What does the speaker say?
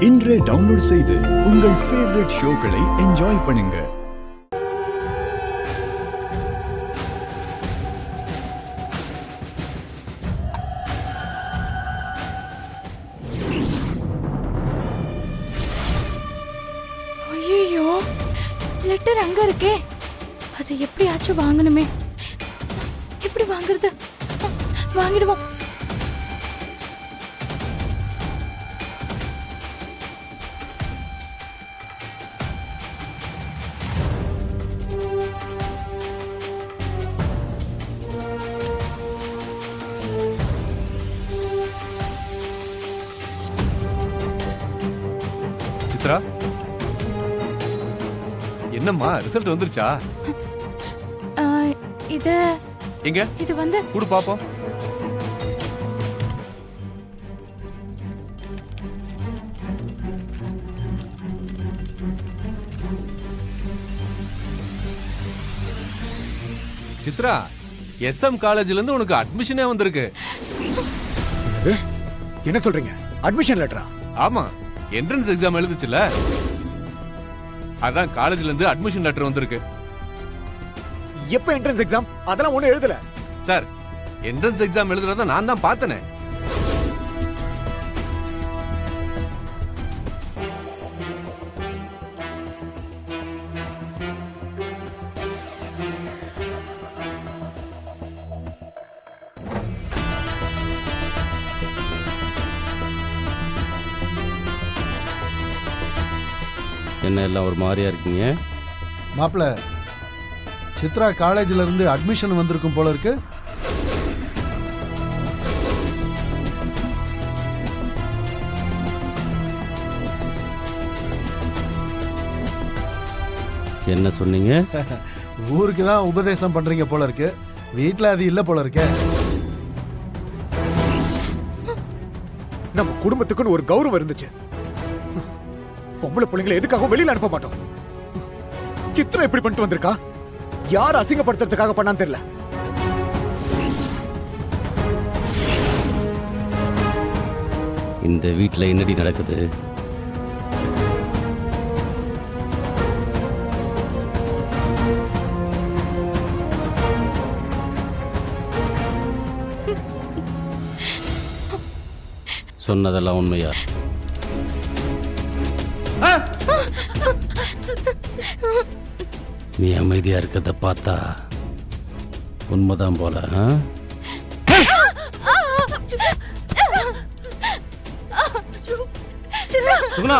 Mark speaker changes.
Speaker 1: இன்றே டவுன்லோட் செய்து உங்கள் ஃபேவரட் ஷோக்களை என்ஜாய் பண்ணுங்க.
Speaker 2: ஐயோ, லெட்டர் அங்க இருக்கே. அதை எப்படியாச்சும் வாங்கணுமே. எப்படி வாங்குறது? வாங்கிடுவோம்.
Speaker 3: சித்ரா, என்னம்மா ரிசல்ட் வந்துருச்சா?
Speaker 2: இது வந்து
Speaker 3: குடு பாப்போம். சித்ரா, SM காலேஜ்ல இருந்து உனக்கு அட்மிஷனே வந்திருக்கு.
Speaker 4: என்ன சொல்றீங்க? அட்மிஷன் லெட்டரா?
Speaker 3: ஆமா, என்ட்ரன்ஸ் எக்ஸாம் எழுதுச்சுல, அதான் காலேஜ்ல இருந்து அட்மிஷன் லெட்டர் வந்திருக்கு.
Speaker 4: எப்ப என்ட்ரன்ஸ் எக்ஸாம்? அதெல்லாம் ஒண்ணும் எழுதல
Speaker 3: சார். என்ட்ரன்ஸ் எக்ஸாம் எழுதுறத நான் தான் பார்த்தனே.
Speaker 5: என்ன எல்லாம் ஒரு மாதிரியா இருக்கீங்க?
Speaker 6: மாப்பிள்ள, சித்ரா காலேஜ்ல இருந்து அட்மிஷன் வந்திருக்கும் போல இருக்கு.
Speaker 5: என்ன சொன்னீங்க?
Speaker 6: ஊருக்கு தான் உபதேசம் பண்றீங்க போல இருக்கு. வீட்ல அது இல்ல போல இருக்கு.
Speaker 4: நம்ம குடும்பத்துக்குன்னு ஒரு கௌரவம் இருந்துச்சு. பொம்பளை பிள்ளைங்களை எதுக்காகவும் வெளியில அனுப்ப மாட்டோம். சித்ரா எப்படி பண்ணிட்டு வந்திருக்கா? யார் அசிங்கப்படுத்துறதுக்காக பண்ணான்னு தெரியல.
Speaker 5: இந்த வீட்டில் என்னடி நடக்குது? சொன்னதெல்லாம் உண்மையா? நீ அமைதியா இருக்கிறத பார்த்தா உண்மைதான் போல.
Speaker 2: சித்ரா,
Speaker 5: சுகுணா,